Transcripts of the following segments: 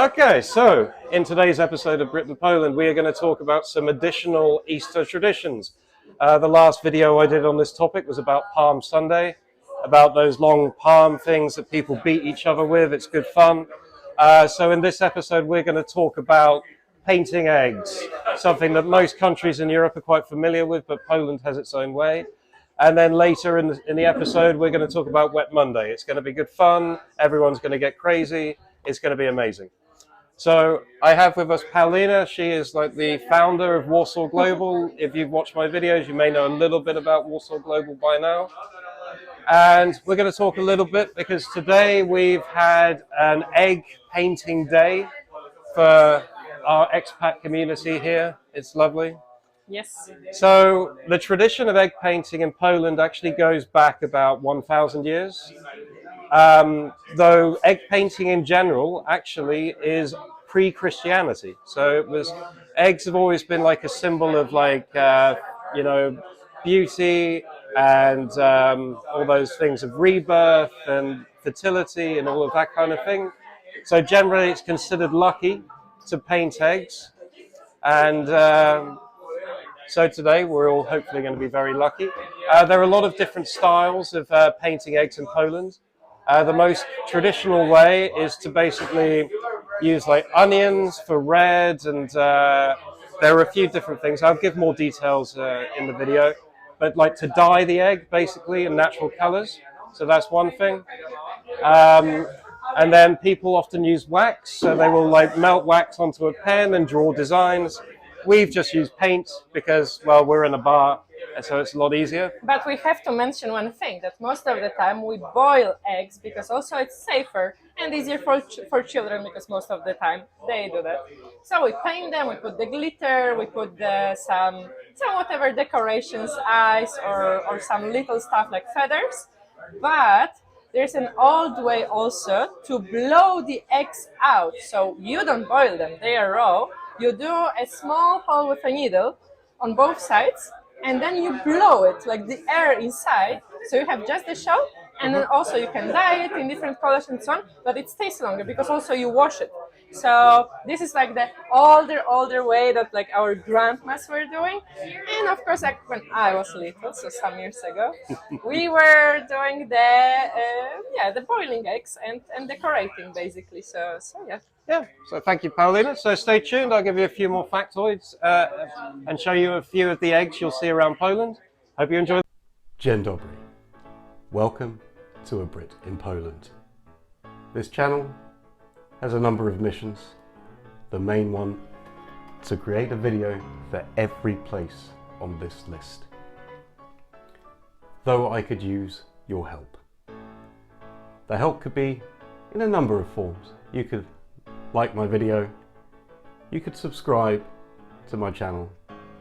Okay, so in today's episode of Brit and Poland, we are going to talk about some additional Easter traditions. The last video I did on this topic was about Palm Sunday, about those long palm things that people beat each other with. It's good fun. So in this episode, we're going to talk about painting eggs, something that most countries in Europe are quite familiar with, but Poland has its own way. And then later in the episode, we're going to talk about Wet Monday. It's going to be good fun. Everyone's going to get crazy. It's going to be amazing. So I have with us Paulina. She is like the founder of Warsaw Global. If you've watched my videos, you may know a little bit about Warsaw Global by now. And we're going to talk a little bit because today we've had an egg painting day for our expat community here. It's lovely. Yes. So the tradition of egg painting in Poland actually goes back about 1,000 years. Though egg painting in general actually is pre-Christianity. So eggs have always been like a symbol of beauty and all those things of rebirth and fertility and all of that kind of thing. So generally it's considered lucky to paint eggs. And so today we're all hopefully going to be very lucky. There are a lot of different styles of painting eggs in Poland. The most traditional way is to basically use like onions for red, and there are a few different things. I'll give more details in the video, but like to dye the egg basically in natural colors. So that's one thing. And then people often use wax, so they will like melt wax onto a pen and draw designs. We've just used paint because, well, we're in a bar, and so it's a lot easier. But we have to mention one thing, that most of the time we boil eggs because also it's safer and easier for children, because most of the time they do that. So we paint them, we put the glitter, we put some whatever decorations, eyes or some little stuff like feathers. But there's an old way also to blow the eggs out. So you don't boil them, they are raw. You do a small hole with a needle on both sides, and then you blow it, like the air inside, so you have just the shell, and then also you can dye it in different colors and so on, but it stays longer because also you wash it. So this is like the older way that like our grandmas were doing. And of course, like when I was little, so some years ago, we were doing the boiling eggs and decorating basically. So yeah. Yeah, so thank you, Paulina. So stay tuned. I'll give you a few more factoids and show you a few of the eggs you'll see around Poland. Hope you enjoy. Dzień dobry. Welcome to A Brit in Poland. This channel has a number of missions. The main one, to create a video for every place on this list. Though I could use your help. The help could be in a number of forms. You could like my video, you could subscribe to my channel,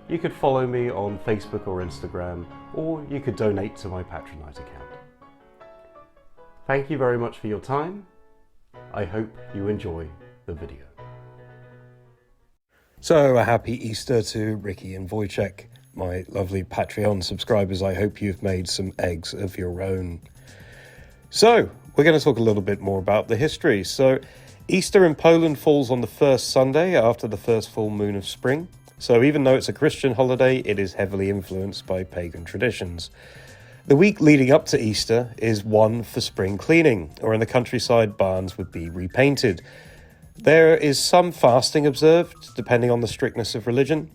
you could follow me on Facebook or Instagram, or you could donate to my Patronite account. Thank you very much for your time. I hope you enjoy the video. So a happy Easter to Ricky and Wojciech, my lovely Patreon subscribers. I hope you've made some eggs of your own. So we're going to talk a little bit more about the history. So Easter in Poland falls on the first Sunday after the first full moon of spring. So even though it's a Christian holiday, it is heavily influenced by pagan traditions. The week leading up to Easter is one for spring cleaning, or in the countryside, barns would be repainted. There is some fasting observed, depending on the strictness of religion.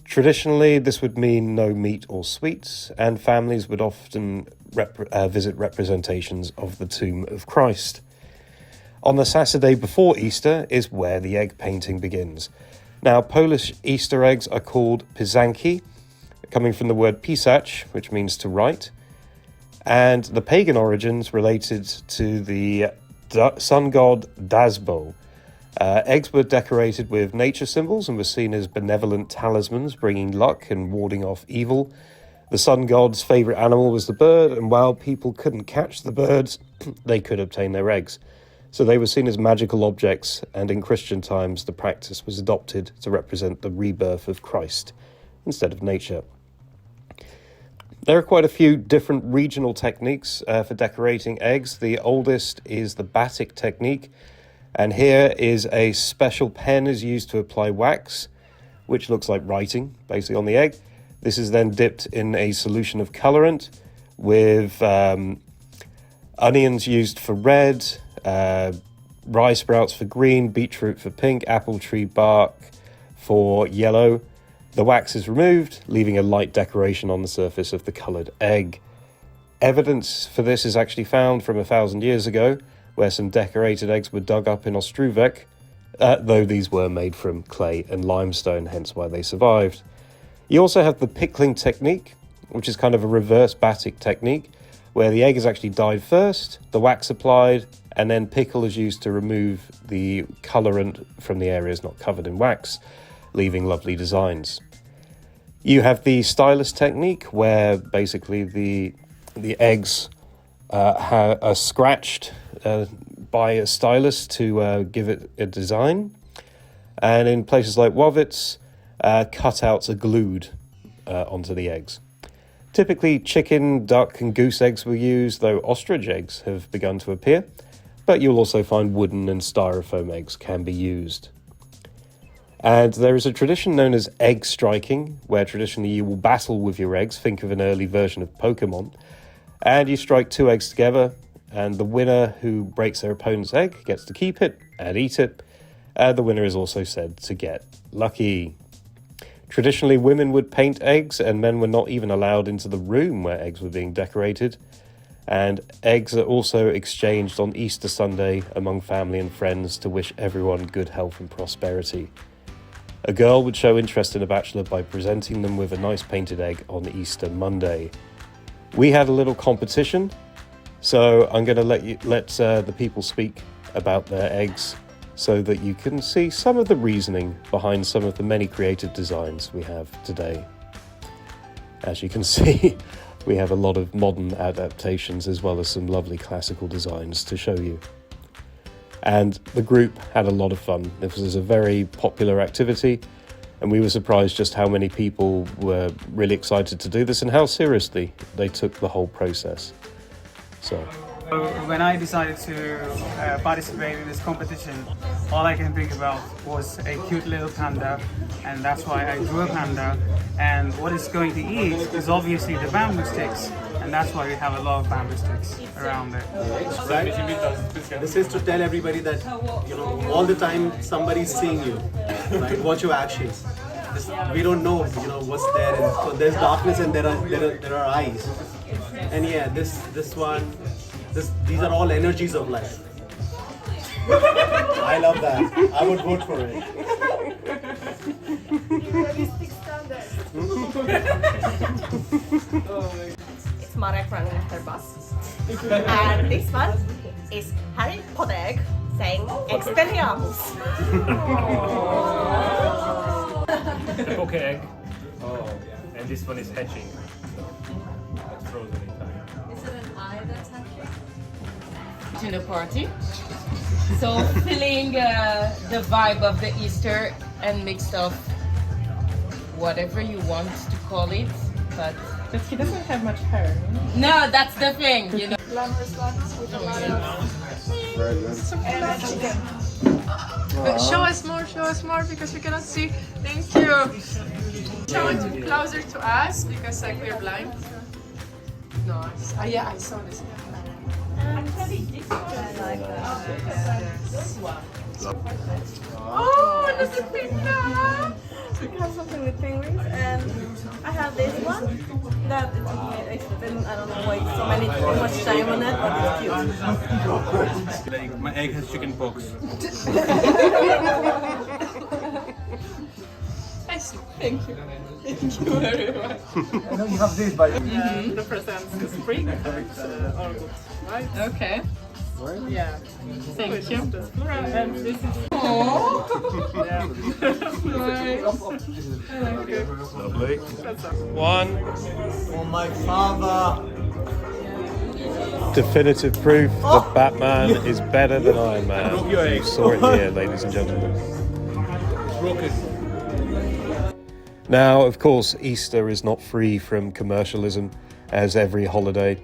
Traditionally, this would mean no meat or sweets, and families would often visit representations of the tomb of Christ. On the Saturday before Easter is where the egg painting begins. Now, Polish Easter eggs are called pisanki, coming from the word pisać, which means to write, and the pagan origins related to the sun god Dasbo. Eggs were decorated with nature symbols and were seen as benevolent talismans, bringing luck and warding off evil. The sun god's favourite animal was the bird, and while people couldn't catch the birds, they could obtain their eggs. So they were seen as magical objects, and in Christian times the practice was adopted to represent the rebirth of Christ instead of nature. There are quite a few different regional techniques for decorating eggs. The oldest is the batik technique, And here is a special pen is used to apply wax, which looks like writing, basically, on the egg. This is then dipped in a solution of colorant with onions used for red, rye sprouts for green, beetroot for pink, apple tree bark for yellow. The wax is removed, leaving a light decoration on the surface of the coloured egg. Evidence for this is actually found from 1,000 years ago, where some decorated eggs were dug up in Ostruvek, though these were made from clay and limestone, hence why they survived. You also have the pickling technique, which is kind of a reverse batik technique, where the egg is actually dyed first, the wax applied, and then pickle is used to remove the colorant from the areas not covered in wax, leaving lovely designs. You have the stylus technique, where basically the eggs are scratched by a stylus to give it a design. And in places like Wowitz, cutouts are glued onto the eggs. Typically, chicken, duck, and goose eggs were used, though ostrich eggs have begun to appear. But you'll also find wooden and styrofoam eggs can be used. And there is a tradition known as egg striking, where traditionally you will battle with your eggs. Think of an early version of Pokemon. And you strike 2 eggs together, and the winner who breaks their opponent's egg gets to keep it and eat it. The winner is also said to get lucky. Traditionally, women would paint eggs, and men were not even allowed into the room where eggs were being decorated. And eggs are also exchanged on Easter Sunday among family and friends to wish everyone good health and prosperity. A girl would show interest in a bachelor by presenting them with a nice painted egg on Easter Monday. We had a little competition, so I'm going to let the people speak about their eggs so that you can see some of the reasoning behind some of the many creative designs we have today. As you can see, we have a lot of modern adaptations as well as some lovely classical designs to show you. And the group had a lot of fun. This was a very popular activity, and we were surprised just how many people were really excited to do this and how seriously they took the whole process. So when I decided to participate in this competition, all I can think about was a cute little panda, and that's why I drew a panda. And what it's going to eat is obviously the bamboo sticks, and that's why we have a lot of bamboo sticks around it. Right? This is to tell everybody that, all the time somebody's seeing you, right? Watch your actions. We don't know, what's there. And so there's darkness and there are eyes. And yeah, these are all energies of life. I love that. I would vote for it. It's Marek running after bus. And this one is Harry Potter saying Expelliarmus. The poke egg. And this one is hatching. It's frozen in time. Is it an eye that's hatching? To the party. So feeling the vibe of the Easter and mixed of whatever you want to call it, but he doesn't have much hair. no, that's the thing, Glamorous ones with a lot of... Show us more because we cannot see. Thank you. Show it closer to us because we're blind. Nice. Yeah, I saw this. Oh, look at Pinna! I have something with penguins, and I have this one that is been, I don't know why so much shine on it, but it's cute. Like, my egg has chicken pox. I see. Thank you. Thank you very much. I know you have this, but Represents the spring and all good, right? Okay. Yeah. Thank you. And this is. Lovely. One. for my father. Definitive proof that Batman is better than Iron Man. You saw it here, ladies and gentlemen. Now, of course, Easter is not free from commercialism, as every holiday.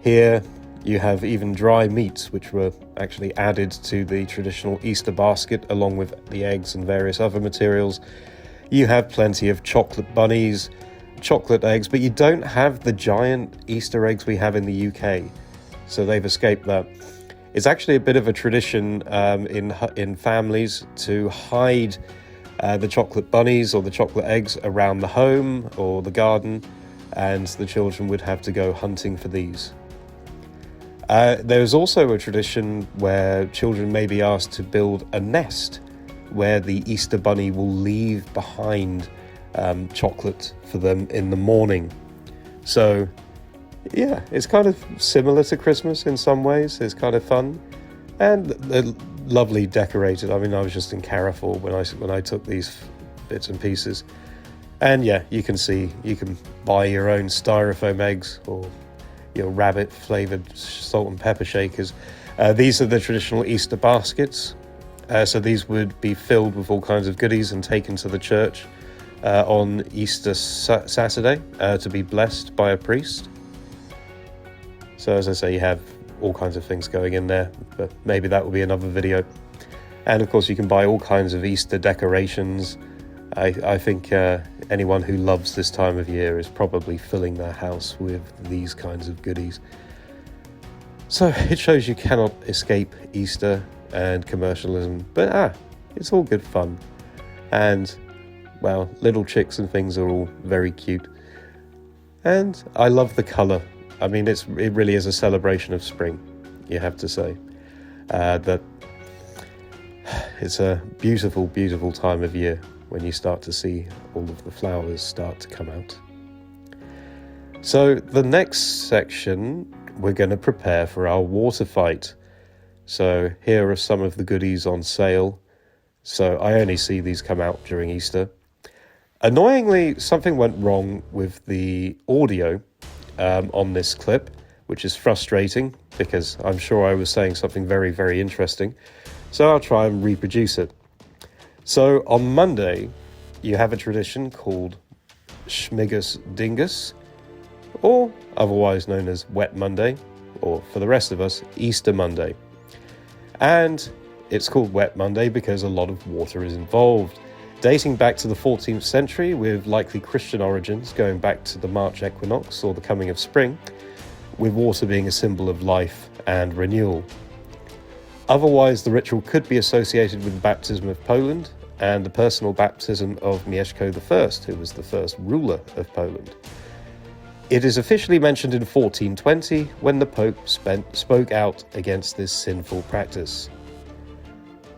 Here, you have even dry meats, which were actually added to the traditional Easter basket along with the eggs and various other materials. You have plenty of chocolate bunnies, chocolate eggs, but you don't have the giant Easter eggs we have in the UK. So they've escaped that. It's actually a bit of a tradition in families to hide the chocolate bunnies or the chocolate eggs around the home or the garden, and the children would have to go hunting for these. There's also a tradition where children may be asked to build a nest where the Easter bunny will leave behind chocolate for them in the morning. So yeah, it's kind of similar to Christmas in some ways. It's kind of fun and lovely decorated. I mean, I was just in Carrefour when I took these bits and pieces, and yeah, you can see you can buy your own styrofoam eggs or your rabbit flavored salt and pepper shakers. These are the traditional Easter baskets. So these would be filled with all kinds of goodies and taken to the church on Easter Saturday to be blessed by a priest. So as I say, you have all kinds of things going in there, but maybe that will be another video. And of course you can buy all kinds of Easter decorations. I think anyone who loves this time of year is probably filling their house with these kinds of goodies. So it shows you cannot escape Easter and commercialism, but it's all good fun. And well, little chicks and things are all very cute. And I love the colour. I mean, it really is a celebration of spring, you have to say. That it's a beautiful, beautiful time of year when you start to see all of the flowers start to come out. So the next section, we're going to prepare for our water fight. So here are some of the goodies on sale. So I only see these come out during Easter. Annoyingly, something went wrong with the audio on this clip, which is frustrating because I'm sure I was saying something very, very interesting. So I'll try and reproduce it. So on Monday, you have a tradition called Schmigus Dingus, or otherwise known as Wet Monday, or for the rest of us, Easter Monday. And it's called Wet Monday because a lot of water is involved, dating back to the 14th century with likely Christian origins going back to the March equinox or the coming of spring, with water being a symbol of life and renewal. Otherwise, the ritual could be associated with the baptism of Poland and the personal baptism of Mieszko I, who was the first ruler of Poland. It is officially mentioned in 1420 when the Pope spoke out against this sinful practice.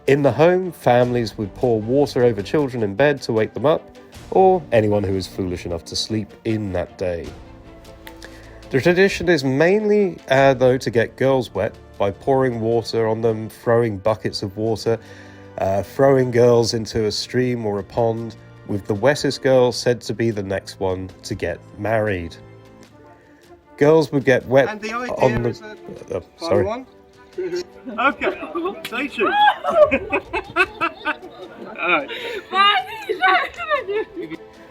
In the home, families would pour water over children in bed to wake them up, or anyone who is foolish enough to sleep in that day. The tradition is mainly, though, to get girls wet by pouring water on them, throwing buckets of water, throwing girls into a stream or a pond, with the wettest girl said to be the next one to get married. Girls would get wet And the idea on the... is a sorry. one. Okay, stay tuned. Alright.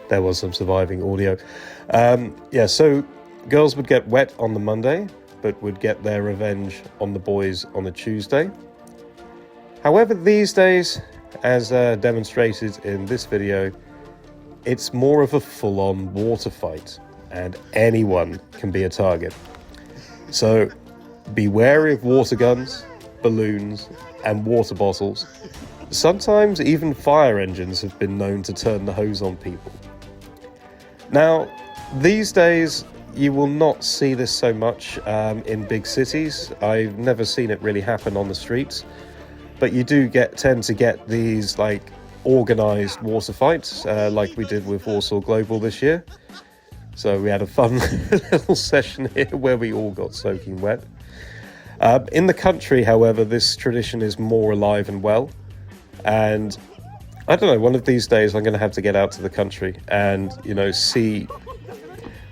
There was some surviving audio. So girls would get wet on the Monday, but would get their revenge on the boys on the Tuesday. However, these days, as demonstrated in this video, it's more of a full-on water fight, and anyone can be a target. So be wary of water guns, balloons, and water bottles. Sometimes even fire engines have been known to turn the hose on people. Now, these days, you will not see this so much in big cities. I've never seen it really happen on the streets, but you do tend to get these like organised water fights, like we did with Warsaw Global this year. So we had a fun little session here where we all got soaking wet. In the country, however, this tradition is more alive and well. And I don't know, one of these days I'm going to have to get out to the country and, see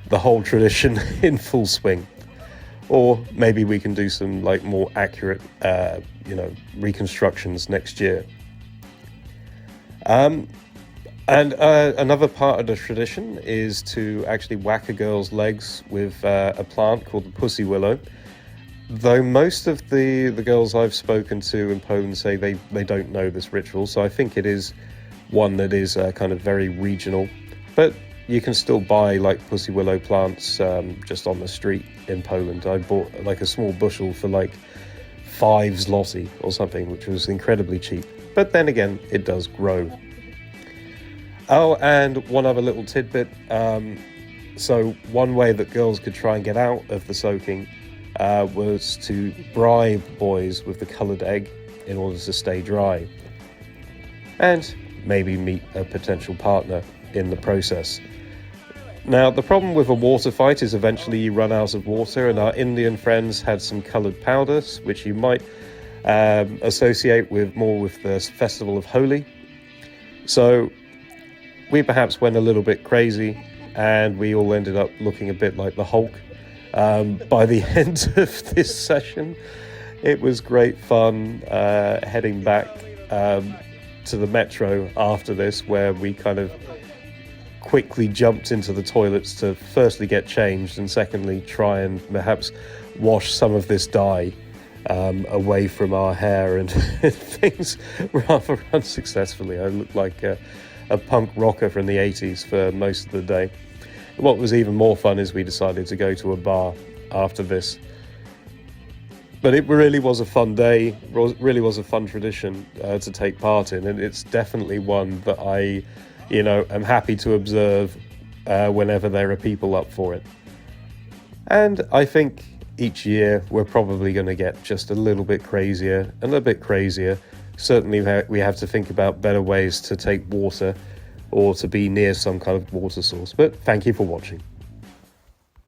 the whole tradition in full swing. Or maybe we can do some more accurate, reconstructions next year. And another part of the tradition is to actually whack a girl's legs with a plant called the pussy willow. though most of the girls I've spoken to in Poland say they don't know this ritual, so I think it is one that is kind of very regional. But you can still buy like pussy willow plants just on the street in Poland. I bought like a small bushel for like 5 zloty or something, which was incredibly cheap. But then again, it does grow. Oh, and one other little tidbit. So one way that girls could try and get out of the soaking was to bribe boys with the coloured egg in order to stay dry. And maybe meet a potential partner in the process. Now, the problem with a water fight is eventually you run out of water, and our Indian friends had some coloured powders, which you might associate more with the festival of Holi. So we perhaps went a little bit crazy, and we all ended up looking a bit like the Hulk. By the end of this session, it was great fun heading back to the metro after this, where we kind of quickly jumped into the toilets to firstly get changed and secondly try and perhaps wash some of this dye away from our hair and things rather unsuccessfully. I looked like a punk rocker from the 80s for most of the day. What was even more fun is we decided to go to a bar after this. But it really was a fun day, really was a fun tradition to take part in, and it's definitely one that I am happy to observe whenever there are people up for it. And I think each year we're probably going to get just a little bit crazier and a bit crazier. Certainly we have to think about better ways to take water or to be near some kind of water source. But thank you for watching.